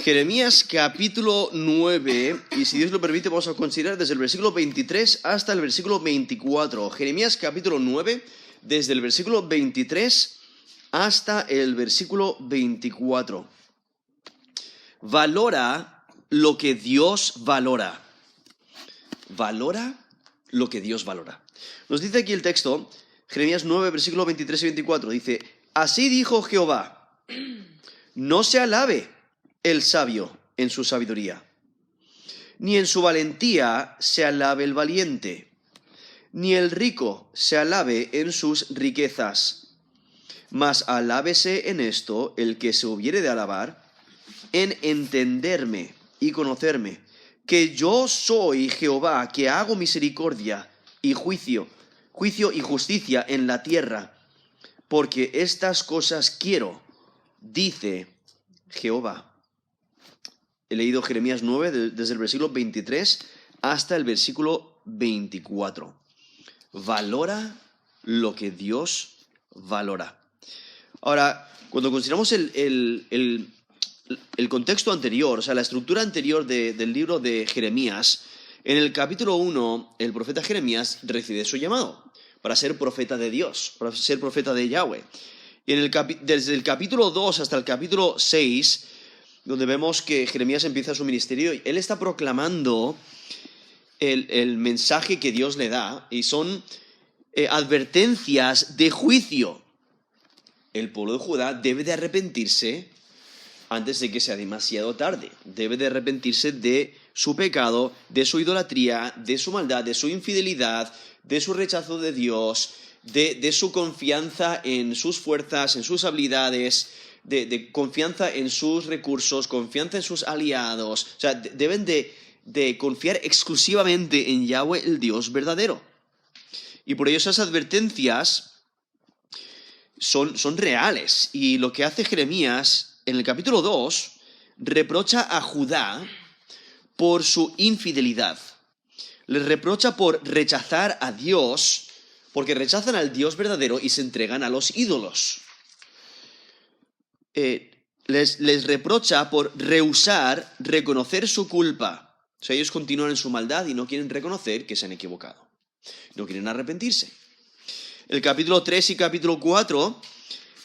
Jeremías capítulo 9, y si Dios lo permite vamos a considerar desde el versículo 23 hasta el versículo 24. Jeremías capítulo 9, desde el versículo 23 hasta el versículo 24. Valora lo que Dios valora. Valora lo que Dios valora. Nos dice aquí el texto, Jeremías 9, versículo 23 y 24, dice: Así dijo Jehová, no se alabe el sabio en su sabiduría, ni en su valentía se alabe el valiente, ni el rico se alabe en sus riquezas, mas alábese en esto el que se hubiere de alabar, en entenderme y conocerme, que yo soy Jehová, que hago misericordia y juicio y justicia en la tierra, porque estas cosas quiero, dice Jehová. He leído Jeremías 9 desde el versículo 23 hasta el versículo 24. Valora lo que Dios valora. Ahora, cuando consideramos el contexto anterior, o sea, la estructura anterior del libro de Jeremías, en el capítulo 1, el profeta Jeremías recibe su llamado para ser profeta de Dios, para ser profeta de Yahweh. Y desde el capítulo 2 hasta el capítulo 6, donde vemos que Jeremías empieza su ministerio, él está proclamando el mensaje que Dios le da, y son advertencias de juicio. El pueblo de Judá debe de arrepentirse antes de que sea demasiado tarde. Debe de arrepentirse de su pecado, de su idolatría, de su maldad, de su infidelidad, de su rechazo de Dios, de su confianza en sus fuerzas, en sus habilidades, de confianza en sus recursos, confianza en sus aliados. O sea, deben de confiar exclusivamente en Yahweh, el Dios verdadero. Y por ello esas advertencias son reales. Y lo que hace Jeremías en el capítulo 2, reprocha a Judá por su infidelidad. Les reprocha por rechazar a Dios, porque rechazan al Dios verdadero y se entregan a los ídolos. Les reprocha por rehusar reconocer su culpa. O sea, ellos continúan en su maldad y no quieren reconocer que se han equivocado. No quieren arrepentirse. El capítulo 3 y capítulo 4,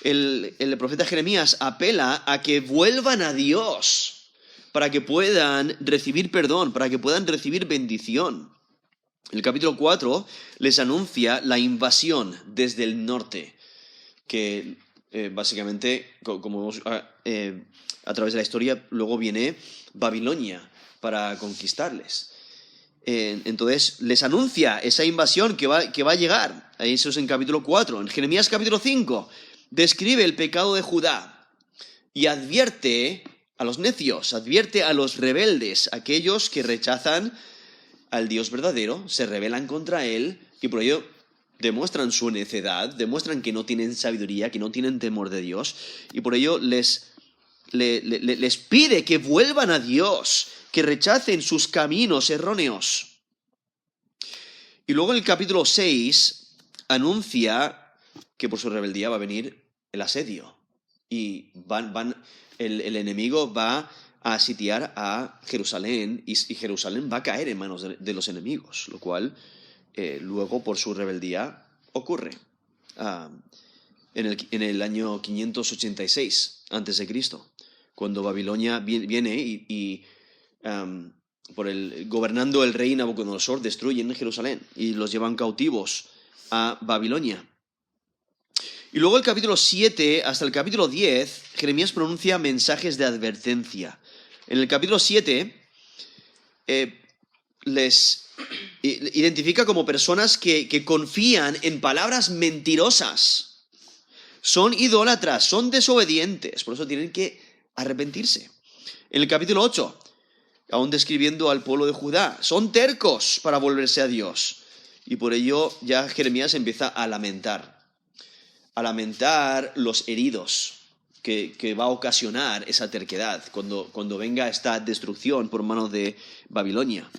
el profeta Jeremías apela a que vuelvan a Dios para que puedan recibir perdón, para que puedan recibir bendición. El capítulo 4 les anuncia la invasión desde el norte, que básicamente, como vemos a través de la historia, luego viene Babilonia para conquistarles. Entonces les anuncia esa invasión que va a llegar. Eso es en capítulo 4. En Jeremías capítulo 5 describe el pecado de Judá y advierte a los necios, advierte a los rebeldes, aquellos que rechazan al Dios verdadero, se rebelan contra él y por ello demuestran su necedad, demuestran que no tienen sabiduría, que no tienen temor de Dios, y por ello les pide que vuelvan a Dios, que rechacen sus caminos erróneos. Y luego en el capítulo 6 anuncia que por su rebeldía va a venir el asedio, y el enemigo va a sitiar a Jerusalén, y Jerusalén va a caer en manos de los enemigos, lo cual luego por su rebeldía ocurre en el año 586 a.C., cuando Babilonia viene y gobernando el rey Nabucodonosor destruyen Jerusalén y los llevan cautivos a Babilonia. Y luego el capítulo 7 hasta el capítulo 10, Jeremías pronuncia mensajes de advertencia. En el capítulo 7 les identifica como personas que confían en palabras mentirosas. Son idólatras, son desobedientes, por eso tienen que arrepentirse. En el capítulo 8, aún describiendo al pueblo de Judá, son tercos para volverse a Dios. Y por ello ya Jeremías empieza a lamentar los heridos que va a ocasionar esa terquedad cuando venga esta destrucción por mano de Babilonia.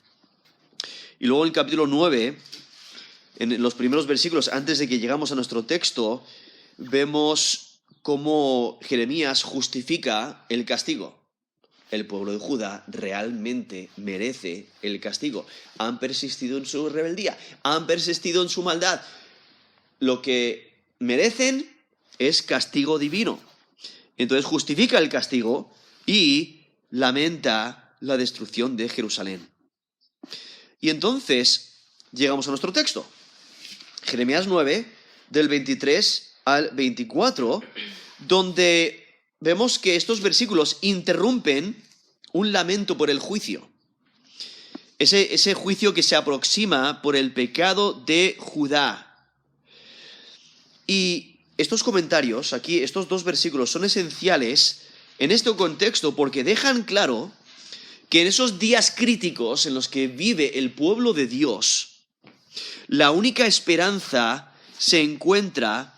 Y luego en el capítulo 9, en los primeros versículos, antes de que llegamos a nuestro texto, vemos cómo Jeremías justifica el castigo. el pueblo de Judá realmente merece el castigo. Han persistido en su rebeldía, han persistido en su maldad. Lo que merecen es castigo divino. Entonces justifica el castigo y lamenta la destrucción de Jerusalén. Y entonces llegamos a nuestro texto. Jeremías 9, del 23 al 24, donde vemos que estos versículos interrumpen un lamento por el juicio. Ese juicio que se aproxima por el pecado de Judá. Y estos comentarios, aquí, estos dos versículos, son esenciales en este contexto porque dejan claro que en esos días críticos en los que vive el pueblo de Dios, la única esperanza se encuentra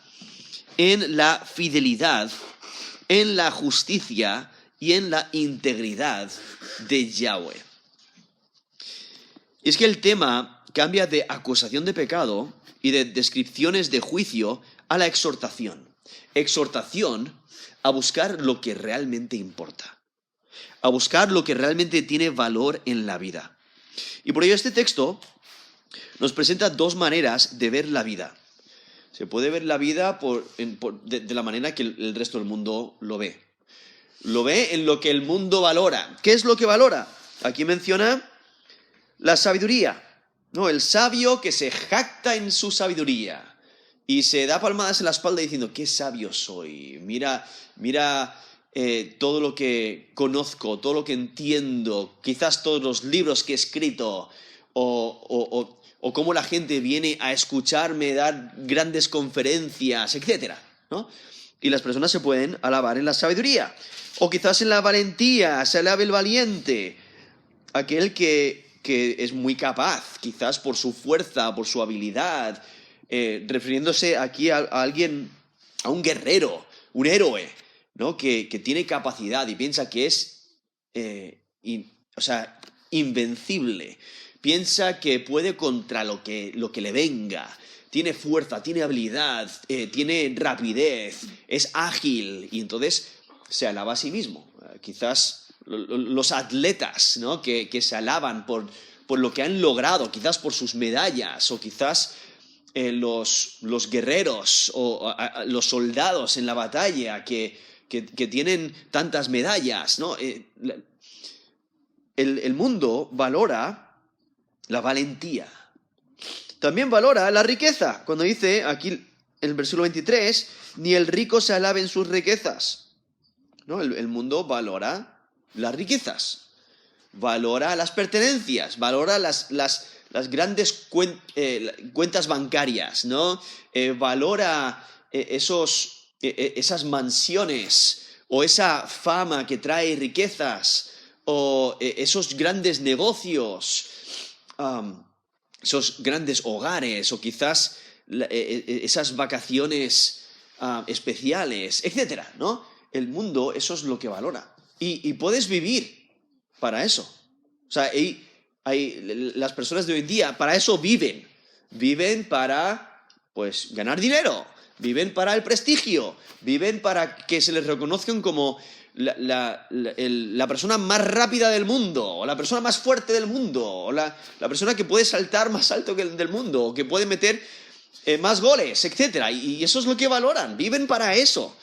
en la fidelidad, en la justicia y en la integridad de Yahweh. Y es que el tema cambia de acusación de pecado y de descripciones de juicio a la exhortación. Exhortación a buscar lo que realmente importa, a buscar lo que realmente tiene valor en la vida. Y por ello este texto nos presenta dos maneras de ver la vida. Se puede ver la vida de la manera que el resto del mundo lo ve. Lo ve en lo que el mundo valora. ¿Qué es lo que valora? Aquí menciona la sabiduría, ¿no? El sabio que se jacta en su sabiduría y se da palmadas en la espalda diciendo, qué sabio soy, mira todo lo que conozco, todo lo que entiendo, quizás todos los libros que he escrito, o cómo la gente viene a escucharme dar grandes conferencias, etcétera, ¿no? Y las personas se pueden alabar en la sabiduría. O quizás en la valentía, se alabe el valiente, aquel que es muy capaz, quizás por su fuerza, por su habilidad, refiriéndose aquí a alguien, a un guerrero, un héroe, ¿no? Que tiene capacidad y piensa que es invencible. Piensa que puede contra lo que le venga. Tiene fuerza, tiene habilidad, tiene rapidez, es ágil. Y entonces se alaba a sí mismo. Quizás los atletas, ¿no? que se alaban por lo que han logrado, quizás por sus medallas, o quizás los guerreros o los soldados en la batalla que tienen tantas medallas, ¿no? El mundo valora la valentía. También valora la riqueza. Cuando dice aquí en el versículo 23, ni el rico se alabe en sus riquezas. ¿No? El mundo valora las riquezas, valora las pertenencias, valora las grandes cuentas bancarias, ¿no? Valora esas mansiones o esa fama que trae riquezas o esos grandes negocios, esos grandes hogares o quizás esas vacaciones especiales, etcétera, ¿no? El mundo eso es lo que valora y puedes vivir para eso. O sea, las personas de hoy en día para eso viven para pues ganar dinero, viven para el prestigio, viven para que se les reconozcan como la persona más rápida del mundo, o la persona más fuerte del mundo, o la persona que puede saltar más alto que el del mundo, o que puede meter más goles, etc. Y eso es lo que valoran, viven para eso.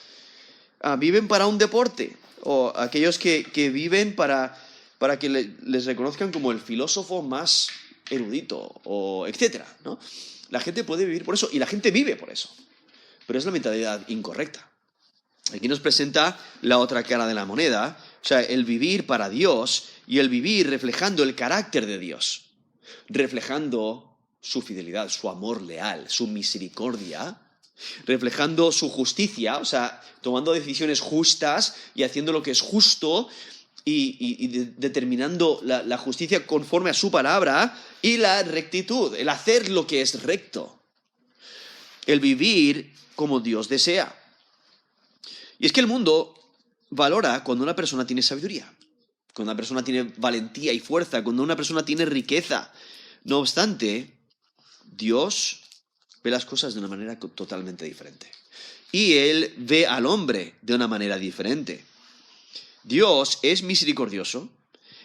Viven para un deporte, o aquellos que viven para que les reconozcan como el filósofo más erudito, o etcétera, ¿no? La gente puede vivir por eso, y la gente vive por eso, pero es la mentalidad incorrecta. Aquí nos presenta la otra cara de la moneda, o sea, el vivir para Dios y el vivir reflejando el carácter de Dios, reflejando su fidelidad, su amor leal, su misericordia, reflejando su justicia, o sea, tomando decisiones justas y haciendo lo que es justo y determinando la justicia conforme a su palabra y la rectitud, el hacer lo que es recto, el vivir como Dios desea. Y es que el mundo valora cuando una persona tiene sabiduría, cuando una persona tiene valentía y fuerza, cuando una persona tiene riqueza. No obstante, Dios ve las cosas de una manera totalmente diferente. Y Él ve al hombre de una manera diferente. Dios es misericordioso,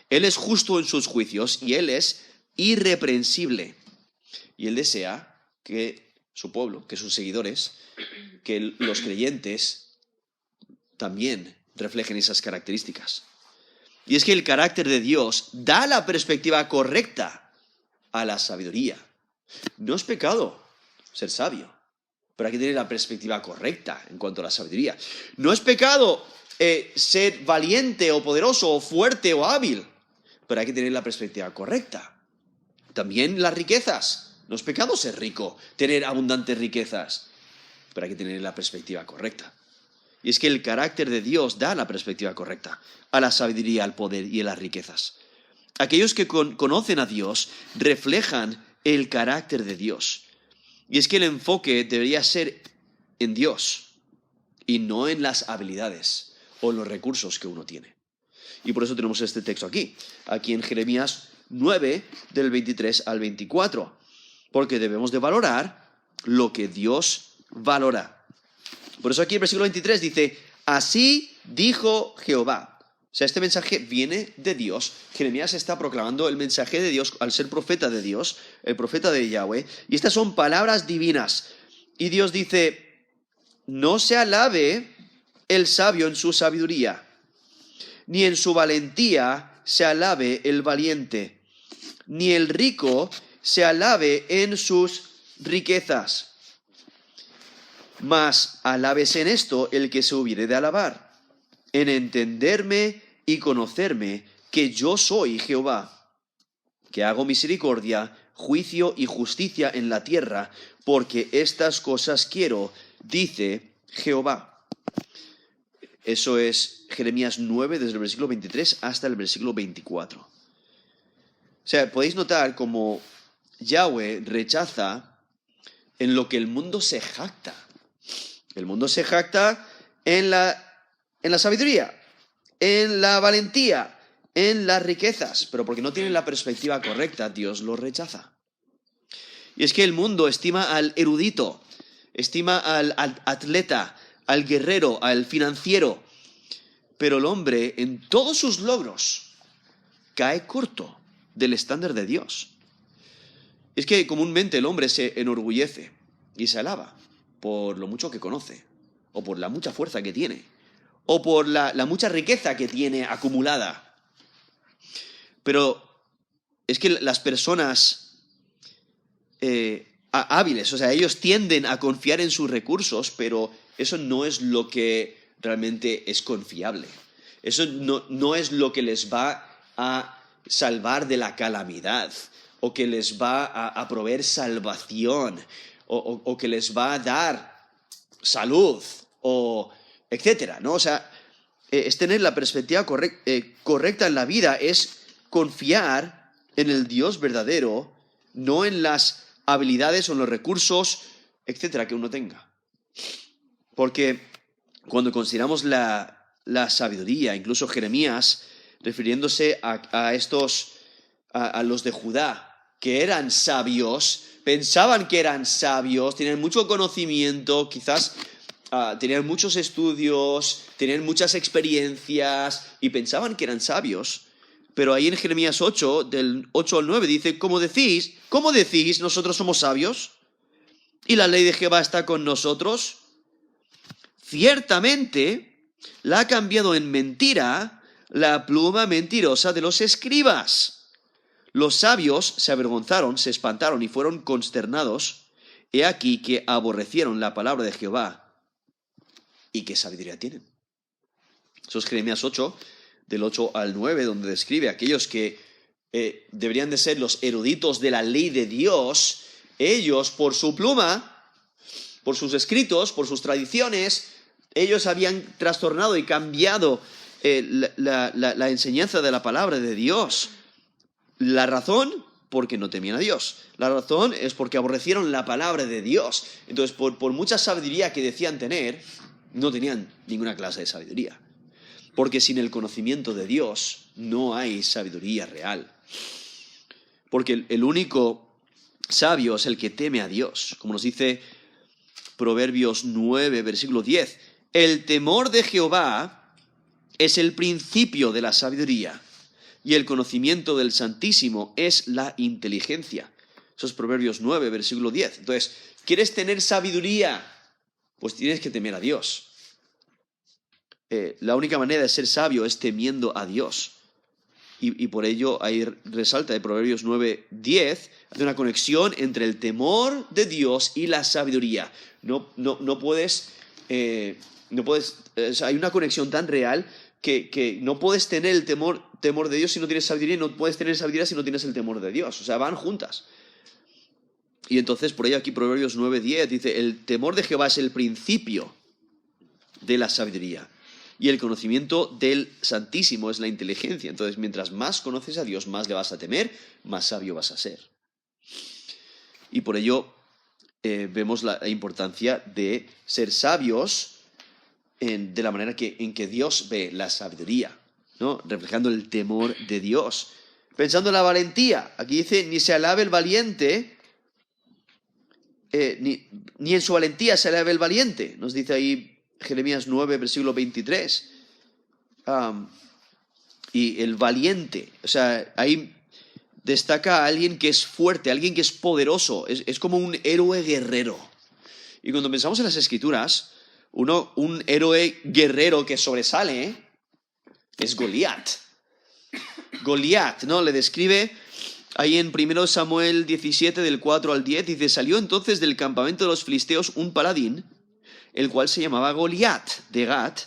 Él es justo en sus juicios y Él es irreprensible. Y Él desea que su pueblo, que sus seguidores, que los creyentes también reflejen esas características. Y es que el carácter de Dios da la perspectiva correcta a la sabiduría. No es pecado ser sabio, pero hay que tener la perspectiva correcta en cuanto a la sabiduría. No es pecado ser valiente o poderoso o fuerte o hábil, pero hay que tener la perspectiva correcta. También las riquezas. No es pecado ser rico, tener abundantes riquezas, pero hay que tener la perspectiva correcta. Y es que el carácter de Dios da la perspectiva correcta a la sabiduría, al poder y a las riquezas. Aquellos que conocen a Dios reflejan el carácter de Dios. Y es que el enfoque debería ser en Dios y no en las habilidades o en los recursos que uno tiene. Y por eso tenemos este texto aquí en Jeremías 9, del 23 al 24. Porque debemos de valorar lo que Dios valora. Por eso aquí el versículo 23 dice, así dijo Jehová. O sea, este mensaje viene de Dios. Jeremías está proclamando el mensaje de Dios al ser profeta de Dios, el profeta de Yahweh. Y estas son palabras divinas. Y Dios dice, no se alabe el sabio en su sabiduría, ni en su valentía se alabe el valiente, ni el rico se alabe en sus riquezas. Mas alábese en esto el que se hubiere de alabar, en entenderme y conocerme que yo soy Jehová, que hago misericordia, juicio y justicia en la tierra, porque estas cosas quiero, dice Jehová. Eso es Jeremías 9, desde el versículo 23 hasta el versículo 24. O sea, podéis notar cómo Yahweh rechaza en lo que el mundo se jacta. El mundo se jacta en la sabiduría, en la valentía, en las riquezas, pero porque no tienen la perspectiva correcta, Dios lo rechaza. Y es que el mundo estima al erudito, estima al atleta, al guerrero, al financiero, pero el hombre en todos sus logros cae corto del estándar de Dios. Es que comúnmente el hombre se enorgullece y se alaba por lo mucho que conoce, o por la mucha fuerza que tiene, o por la mucha riqueza que tiene acumulada. Pero es que las personas hábiles, o sea, ellos tienden a confiar en sus recursos, pero eso no es lo que realmente es confiable. Eso no es lo que les va a salvar de la calamidad, o que les va a proveer salvación, o que les va a dar salud, o etcétera, ¿no? O sea, es tener la perspectiva correcta en la vida, es confiar en el Dios verdadero, no en las habilidades o en los recursos, etcétera, que uno tenga. Porque cuando consideramos la sabiduría, incluso Jeremías, refiriéndose a los de Judá, que eran sabios, pensaban que eran sabios, tenían mucho conocimiento, quizás tenían muchos estudios, tenían muchas experiencias y pensaban que eran sabios. Pero ahí en Jeremías 8, del 8 al 9, dice, ¿cómo decís nosotros somos sabios? ¿Y la ley de Jehová está con nosotros? Ciertamente la ha cambiado en mentira la pluma mentirosa de los escribas. Los sabios se avergonzaron, se espantaron y fueron consternados. He aquí que aborrecieron la palabra de Jehová. ¿Y qué sabiduría tienen? Eso es Jeremías 8, del 8 al 9, donde describe a aquellos que deberían de ser los eruditos de la ley de Dios. Ellos, por su pluma, por sus escritos, por sus tradiciones, ellos habían trastornado y cambiado la enseñanza de la palabra de Dios. La razón, porque no temían a Dios. La razón es porque aborrecieron la palabra de Dios. Entonces, por mucha sabiduría que decían tener, no tenían ninguna clase de sabiduría. Porque sin el conocimiento de Dios no hay sabiduría real. Porque el único sabio es el que teme a Dios. Como nos dice Proverbios 9, versículo 10. El temor de Jehová es el principio de la sabiduría y el conocimiento del Santísimo es la inteligencia. Eso es Proverbios 9, versículo 10. Entonces, ¿quieres tener sabiduría? Pues tienes que temer a Dios. La única manera de ser sabio es temiendo a Dios. Y por ello ahí resalta de Proverbios 9, 10, hace una conexión entre el temor de Dios y la sabiduría. No puedes, hay una conexión tan real que no puedes tener el temor de Dios si no tienes sabiduría, y no puedes tener sabiduría si no tienes el temor de Dios. O sea, van juntas. Y entonces por ello aquí Proverbios 9, 10 dice, el temor de Jehová es el principio de la sabiduría. Y el conocimiento del Santísimo es la inteligencia. Entonces, mientras más conoces a Dios, más le vas a temer, más sabio vas a ser. Y por ello vemos la importancia de ser sabios de la manera en que Dios ve la sabiduría, ¿no? Reflejando el temor de Dios. Pensando en la valentía, aquí dice, ni se alabe el valiente, ni en su valentía se alabe el valiente. Nos dice ahí Jeremías 9, versículo 23. Y el valiente, o sea, ahí destaca a alguien que es fuerte, alguien que es poderoso, es como un héroe guerrero. Y cuando pensamos en las Escrituras, un héroe guerrero que sobresale es Goliat. Goliat, ¿no? Le describe ahí en 1 Samuel 17, del 4 al 10, dice, salió entonces del campamento de los filisteos un paladín, el cual se llamaba Goliat de Gat,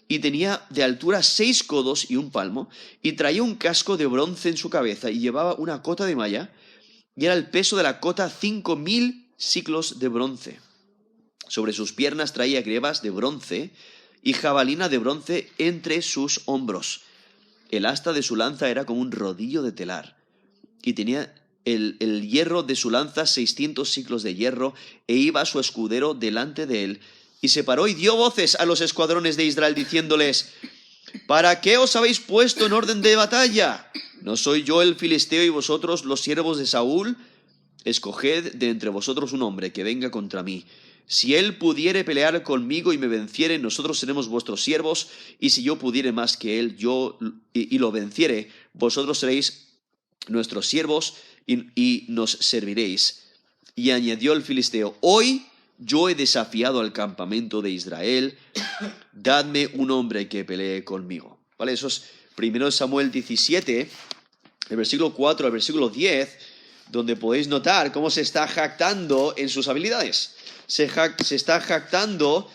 y tenía de altura 6 codos y 1 palmo, y traía un casco de bronce en su cabeza, y llevaba una cota de malla, y era el peso de la cota 5.000 siclos de bronce. Sobre sus piernas traía grebas de bronce, y jabalina de bronce entre sus hombros. El asta de su lanza era como un rodillo de telar, y tenía el hierro de su lanza 600 siclos de hierro, e iba su escudero delante de él, y se paró y dio voces a los escuadrones de Israel, diciéndoles, ¿para qué os habéis puesto en orden de batalla? ¿No soy yo el filisteo y vosotros los siervos de Saúl? Escoged de entre vosotros un hombre que venga contra mí. Si él pudiere pelear conmigo y me venciere, nosotros seremos vuestros siervos, y si yo pudiere más que él, y lo venciere, vosotros seréis nuestros siervos y nos serviréis. Y añadió el filisteo, hoy yo he desafiado al campamento de Israel, dadme un hombre que pelee conmigo. ¿Vale? Eso es 1 Samuel 17, el versículo 4 al versículo 10, donde podéis notar cómo se está jactando en sus habilidades. Se está jactando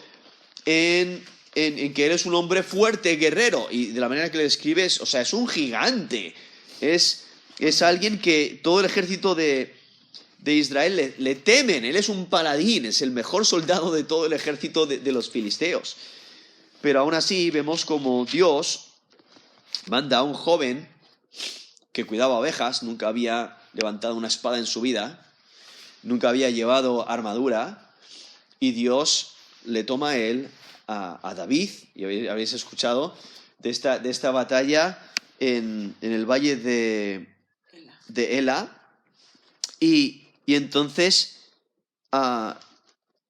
en que eres un hombre fuerte, guerrero, y de la manera que le describes, o sea, es un gigante. Es alguien que todo el ejército de Israel le temen. Él es un paladín, es el mejor soldado de todo el ejército de los filisteos. Pero aún así vemos como Dios manda a un joven que cuidaba ovejas, nunca había levantado una espada en su vida, nunca había llevado armadura, y Dios le toma a él, a David, y habéis escuchado de esta batalla en el valle de Ela, y entonces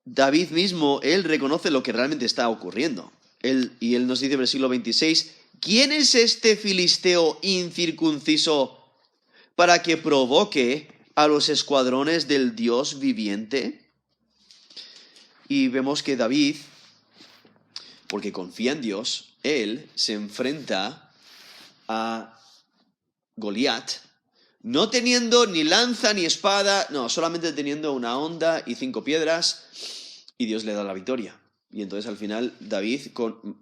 David mismo, él reconoce lo que realmente está ocurriendo. Y él nos dice en el versículo 26, ¿quién es este filisteo incircunciso para que provoque a los escuadrones del Dios viviente? Y vemos que David, porque confía en Dios, él se enfrenta a Goliat, no teniendo ni lanza ni espada, no, solamente teniendo una honda y 5 piedras, y Dios le da la victoria. Y entonces al final David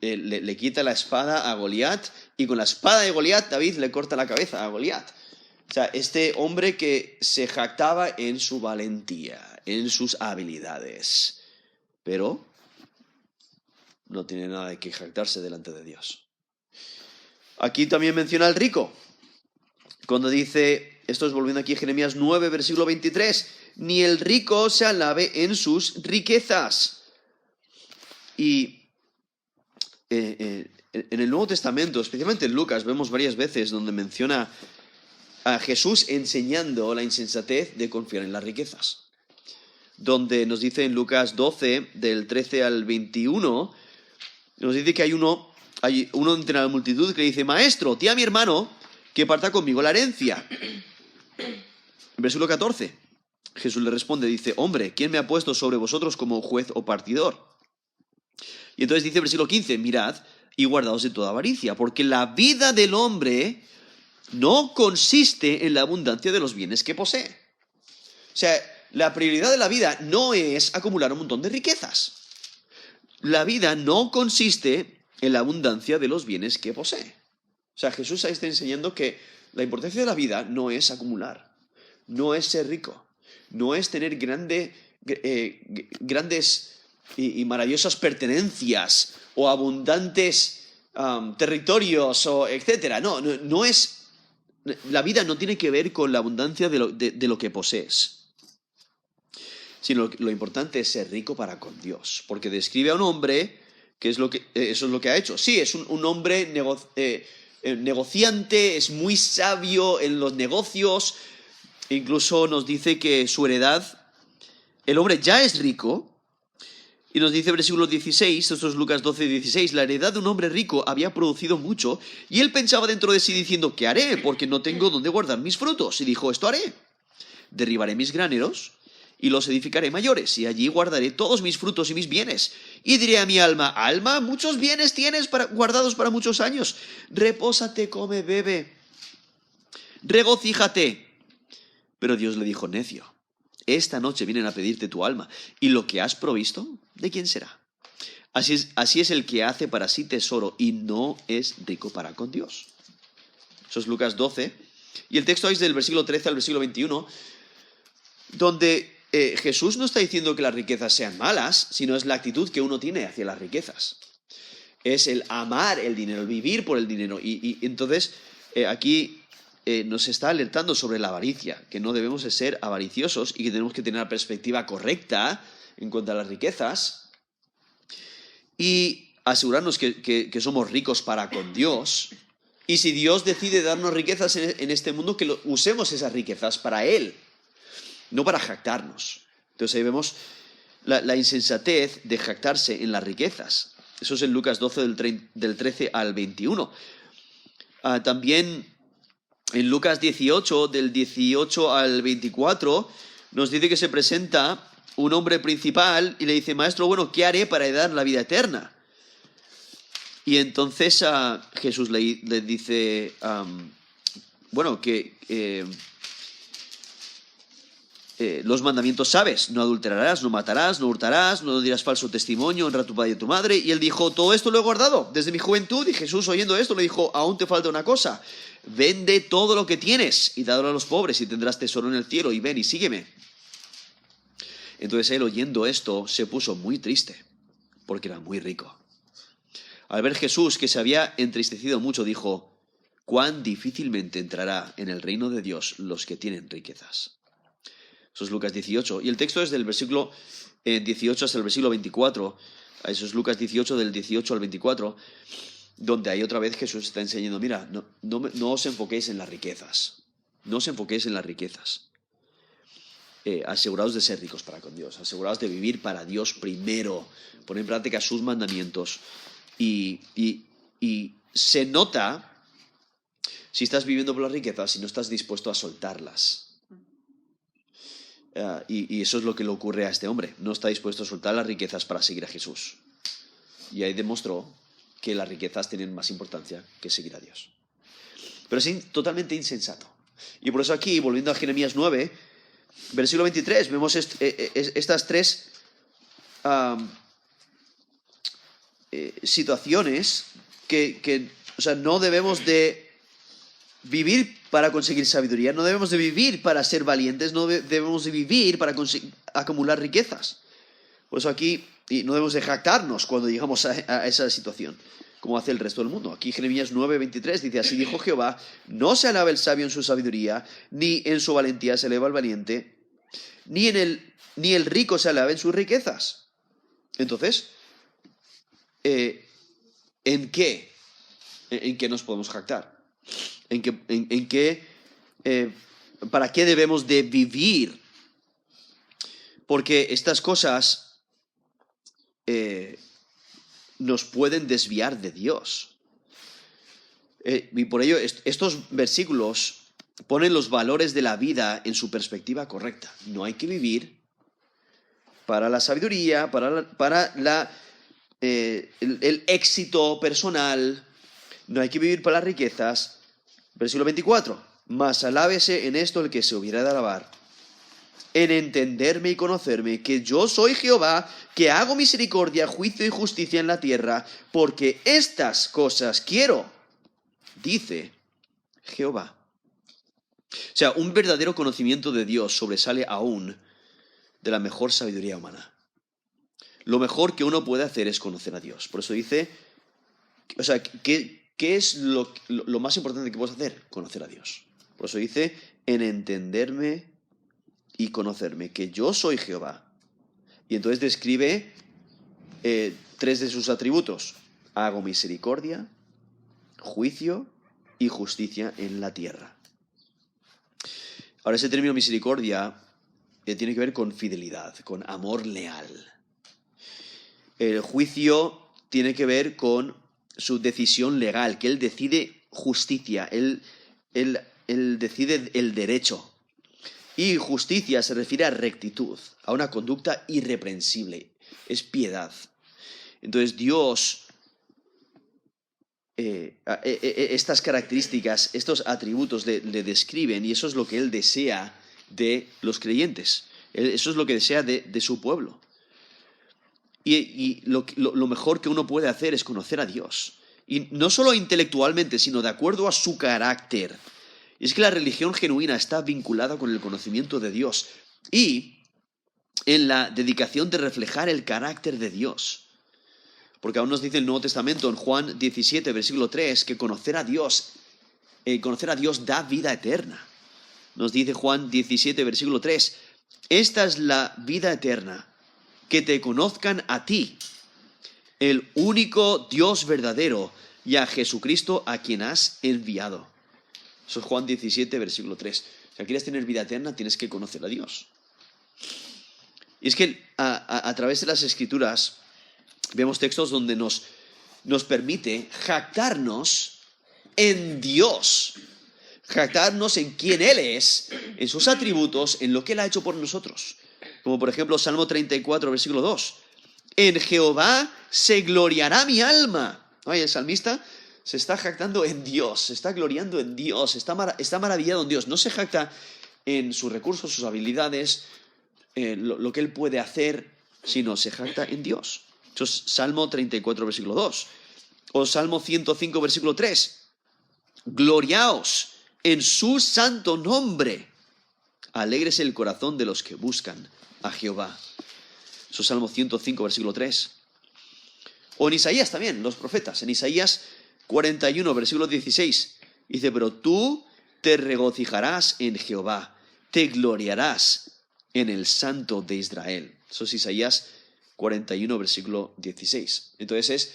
le quita la espada a Goliat, y con la espada de Goliat David le corta la cabeza a Goliat. O sea, este hombre que se jactaba en su valentía, en sus habilidades, pero no tiene nada de que jactarse delante de Dios. Aquí también menciona al rico, cuando dice, esto es volviendo aquí a Jeremías 9, versículo 23, ni el rico se alabe en sus riquezas. Y en el Nuevo Testamento, especialmente en Lucas, vemos varias veces donde menciona a Jesús enseñando la insensatez de confiar en las riquezas. Donde nos dice en Lucas 12, del 13 al 21, nos dice que hay uno hay uno entre la multitud que dice, maestro, di a mi hermano que parta conmigo la herencia. Versículo 14. Jesús le responde, dice, hombre, ¿quién me ha puesto sobre vosotros como juez o partidor? Y entonces dice versículo 15, mirad y guardaos de toda avaricia, porque la vida del hombre no consiste en la abundancia de los bienes que posee. O sea, la prioridad de la vida no es acumular un montón de riquezas. La vida no consiste en la abundancia de los bienes que posee. O sea, Jesús ahí está enseñando que la importancia de la vida no es acumular, no es ser rico, no es tener grandes y maravillosas pertenencias o abundantes territorios, o etcétera. No es... La vida no tiene que ver con la abundancia de lo que posees, sino lo importante es ser rico para con Dios, porque describe a un hombre que eso es lo que ha hecho. Sí, es un hombre negociante, es muy sabio en los negocios, incluso nos dice que su heredad, el hombre ya es rico, y nos dice versículo 16, esto es Lucas 12, 16, la heredad de un hombre rico había producido mucho, y él pensaba dentro de sí diciendo, ¿qué haré? Porque no tengo dónde guardar mis frutos. Y dijo, esto haré, derribaré mis graneros, y los edificaré mayores, y allí guardaré todos mis frutos y mis bienes. Y diré a mi alma, alma, muchos bienes tienes guardados para muchos años. Repósate, come, bebe, regocíjate. Pero Dios le dijo, necio, esta noche vienen a pedirte tu alma, y lo que has provisto, ¿de quién será? Así es el que hace para sí tesoro y no es rico para con Dios. Eso es Lucas 12. Y el texto es del versículo 13 al versículo 21, donde Jesús no está diciendo que las riquezas sean malas, sino es la actitud que uno tiene hacia las riquezas. Es el amar el dinero, el vivir por el dinero. Y entonces aquí nos está alertando sobre la avaricia, que no debemos de ser avariciosos y que tenemos que tener una perspectiva correcta en cuanto a las riquezas y asegurarnos que somos ricos para con Dios. Y si Dios decide darnos riquezas en este mundo, que usemos esas riquezas para Él, no para jactarnos. Entonces ahí vemos la insensatez de jactarse en las riquezas. Eso es en Lucas 12 del 13 al 21. También en Lucas 18, del 18 al 24, nos dice que se presenta un hombre principal y le dice, maestro, bueno, ¿qué haré para heredar la vida eterna? Y entonces Jesús le dice, los mandamientos sabes, no adulterarás, no matarás, no hurtarás, no dirás falso testimonio, honra a tu padre y a tu madre. Y él dijo, todo esto lo he guardado desde mi juventud. Y Jesús, oyendo esto, le dijo, aún te falta una cosa, vende todo lo que tienes y dádelo a los pobres y tendrás tesoro en el cielo, y ven y sígueme. Entonces él, oyendo esto, se puso muy triste, porque era muy rico. Al ver Jesús que se había entristecido mucho, dijo, cuán difícilmente entrará en el reino de Dios los que tienen riquezas. Eso es Lucas 18. Y el texto es del versículo 18 hasta el versículo 24. Eso es Lucas 18, del 18 al 24, donde ahí otra vez Jesús está enseñando, mira, no os enfoquéis en las riquezas. No os enfoquéis en las riquezas. Aseguraos de ser ricos para con Dios. Aseguraos de vivir para Dios primero. Poner en práctica sus mandamientos. Y se nota si estás viviendo por las riquezas, si no estás dispuesto a soltarlas. Y eso es lo que le ocurre a este hombre. No está dispuesto a soltar las riquezas para seguir a Jesús. Y ahí demostró que las riquezas tienen más importancia que seguir a Dios. Pero es totalmente insensato. Y por eso aquí, volviendo a Jeremías 9, versículo 23, vemos estas tres situaciones que no debemos de vivir para conseguir sabiduría, no debemos de vivir para ser valientes, no debemos de vivir para acumular riquezas. Por eso aquí no debemos de jactarnos cuando llegamos a esa situación, como hace el resto del mundo. Aquí Jeremías 9:23 dice, así dijo Jehová, no se alaba el sabio en su sabiduría, ni en su valentía se eleva el valiente, ni el rico se alaba en sus riquezas. Entonces, ¿en qué nos podemos jactar? ¿Para qué debemos de vivir? Porque estas cosas nos pueden desviar de Dios. Y por ello estos versículos ponen los valores de la vida en su perspectiva correcta. No hay que vivir para la sabiduría, el éxito personal. No hay que vivir para las riquezas. Versículo 24. Mas alábese en esto el que se hubiera de alabar, en entenderme y conocerme, que yo soy Jehová, que hago misericordia, juicio y justicia en la tierra, porque estas cosas quiero, dice Jehová. O sea, un verdadero conocimiento de Dios sobresale aún de la mejor sabiduría humana. Lo mejor que uno puede hacer es conocer a Dios. Por eso dice, o sea, ¿qué es lo más importante que puedes hacer? Conocer a Dios. Por eso dice, en entenderme y conocerme, que yo soy Jehová. Y entonces describe 3 de sus atributos. Hago misericordia, juicio y justicia en la tierra. Ahora, ese término misericordia tiene que ver con fidelidad, con amor leal. El juicio tiene que ver con su decisión legal, que él decide justicia, él decide el derecho. Y justicia se refiere a rectitud, a una conducta irreprensible, es piedad. Entonces Dios, estas características, estos atributos le describen, y eso es lo que Él desea de los creyentes, eso es lo que desea de su pueblo. Y lo mejor que uno puede hacer es conocer a Dios, y no solo intelectualmente, sino de acuerdo a su carácter. Y es que la religión genuina está vinculada con el conocimiento de Dios y en la dedicación de reflejar el carácter de Dios. Porque aún nos dice el Nuevo Testamento en Juan 17, versículo 3, que conocer a Dios da vida eterna. Nos dice Juan 17, versículo 3, esta es la vida eterna, que te conozcan a ti, el único Dios verdadero, y a Jesucristo a quien has enviado. Eso es Juan 17, versículo 3. Si quieres tener vida eterna, tienes que conocer a Dios. Y es que a través de las Escrituras vemos textos donde nos permite jactarnos en Dios, jactarnos en quién Él es, en sus atributos, en lo que Él ha hecho por nosotros. Como por ejemplo Salmo 34, versículo 2. En Jehová se gloriará mi alma. Oye, el salmista se está jactando en Dios, se está gloriando en Dios, está maravillado en Dios. No se jacta en sus recursos, sus habilidades, lo que Él puede hacer, sino se jacta en Dios. Eso es Salmo 34, versículo 2. O Salmo 105, versículo 3. Gloriaos en su santo nombre. Alégrese el corazón de los que buscan a Jehová. Eso es Salmo 105, versículo 3. O en Isaías también, los profetas. En Isaías 41, versículo 16. Dice, pero tú te regocijarás en Jehová, te gloriarás en el Santo de Israel. Eso es Isaías 41, versículo 16. Entonces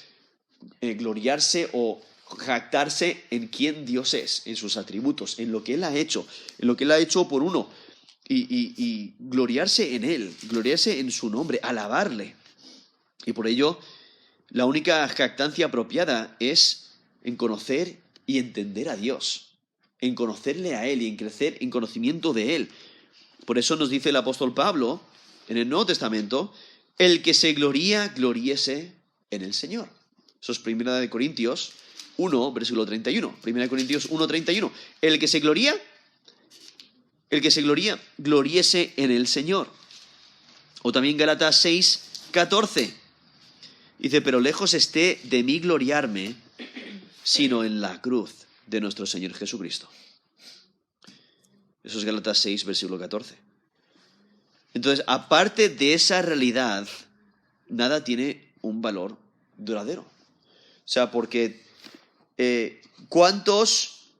es gloriarse o jactarse en quién Dios es, en sus atributos, en lo que Él ha hecho, por uno. Y gloriarse en Él, gloriarse en su nombre, alabarle. Y por ello, la única jactancia apropiada es en conocer y entender a Dios, en conocerle a Él y en crecer en conocimiento de Él. Por eso nos dice el apóstol Pablo en el Nuevo Testamento, el que se gloría, gloríese en el Señor. Eso es 1 Corintios 1, versículo 31. 1 Corintios 1, 31. El que se gloría, gloríese en el Señor. O también Gálatas 6, 14. Dice, pero lejos esté de mí gloriarme, sino en la cruz de nuestro Señor Jesucristo. Eso es Gálatas 6, versículo 14. Entonces, aparte de esa realidad, nada tiene un valor duradero. O sea, porque ¿cuántos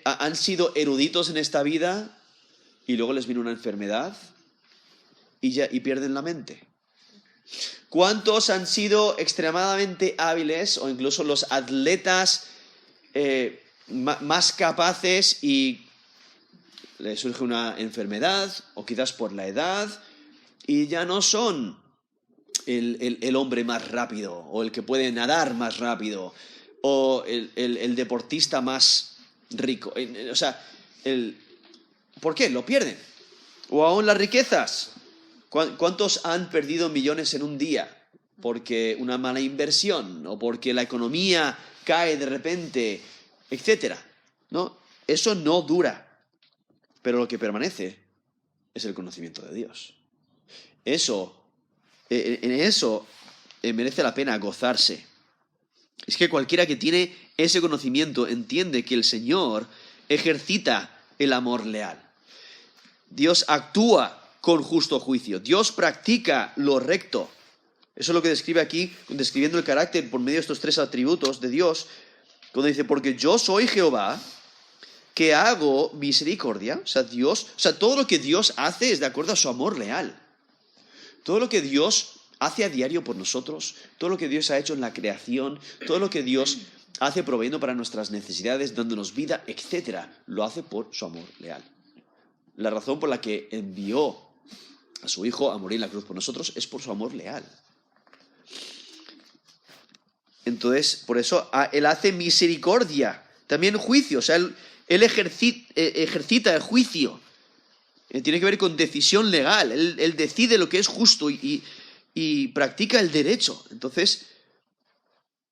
han sido eruditos en esta vida y luego les viene una enfermedad y pierden la mente? ¿Cuántos han sido extremadamente hábiles o incluso los atletas más capaces y les surge una enfermedad o quizás por la edad y ya no son el hombre más rápido o el que puede nadar más rápido o el deportista más rico. O sea, ¿por qué? Lo pierden. O aún las riquezas. ¿Cuántos han perdido millones en un día? Porque una mala inversión o porque la economía cae de repente, etcétera, ¿no? Eso no dura, pero lo que permanece es el conocimiento de Dios. En eso merece la pena gozarse. Es que cualquiera que tiene ese conocimiento entiende que el Señor ejercita el amor leal. Dios actúa con justo juicio. Dios practica lo recto. Eso es lo que describe aquí, describiendo el carácter por medio de estos 3 atributos de Dios, cuando dice, porque yo soy Jehová, que hago misericordia. O sea, todo lo que Dios hace es de acuerdo a su amor leal. Todo lo que Dios hace a diario por nosotros, todo lo que Dios ha hecho en la creación, todo lo que Dios hace proveyendo para nuestras necesidades, dándonos vida, etcétera, lo hace por su amor leal. La razón por la que envió a su Hijo a morir en la cruz por nosotros es por su amor leal. Entonces, por eso Él hace misericordia, también juicio, o sea, Él ejercita el juicio. Tiene que ver con decisión legal, Él decide lo que es justo y practica el derecho. Entonces,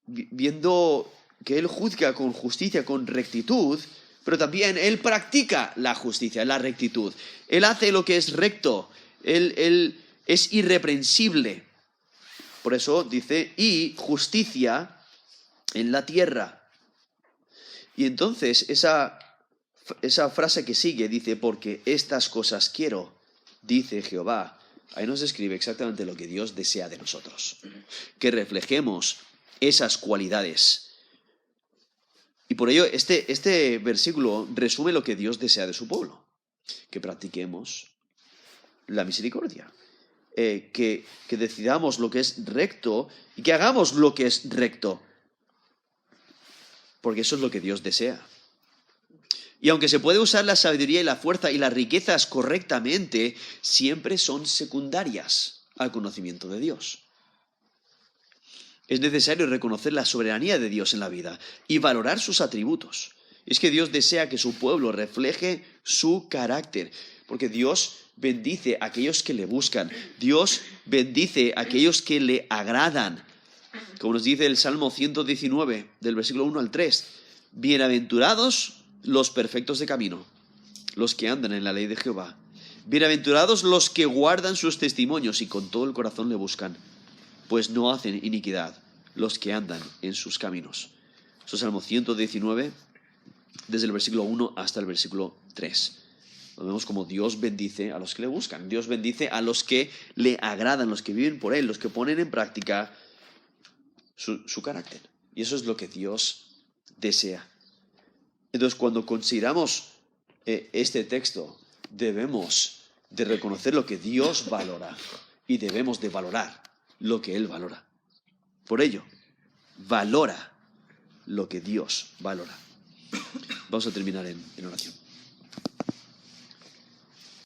viendo que Él juzga con justicia, con rectitud, pero también Él practica la justicia, la rectitud. Él hace lo que es recto, Él es irreprensible. Por eso dice, y justicia en la tierra. Y entonces esa frase que sigue dice, porque estas cosas quiero, dice Jehová. Ahí nos describe exactamente lo que Dios desea de nosotros. Que reflejemos esas cualidades. Y por ello este versículo resume lo que Dios desea de su pueblo. Que practiquemos la misericordia. Que decidamos lo que es recto y que hagamos lo que es recto. Porque eso es lo que Dios desea. Y aunque se puede usar la sabiduría y la fuerza y las riquezas correctamente, siempre son secundarias al conocimiento de Dios. Es necesario reconocer la soberanía de Dios en la vida y valorar sus atributos. Es que Dios desea que su pueblo refleje su carácter, porque Dios bendice a aquellos que le buscan. Dios bendice a aquellos que le agradan. Como nos dice el Salmo 119, del versículo 1 al 3. Bienaventurados los perfectos de camino, los que andan en la ley de Jehová. Bienaventurados los que guardan sus testimonios y con todo el corazón le buscan, pues no hacen iniquidad los que andan en sus caminos. Eso es Salmo 119, desde el versículo 1 hasta el versículo 3. Vemos como Dios bendice a los que le buscan. Dios bendice a los que le agradan, los que viven por Él, los que ponen en práctica su carácter. Y eso es lo que Dios desea. Entonces, cuando consideramos este texto, debemos de reconocer lo que Dios valora y debemos de valorar lo que Él valora. Por ello, valora lo que Dios valora. Vamos a terminar en oración.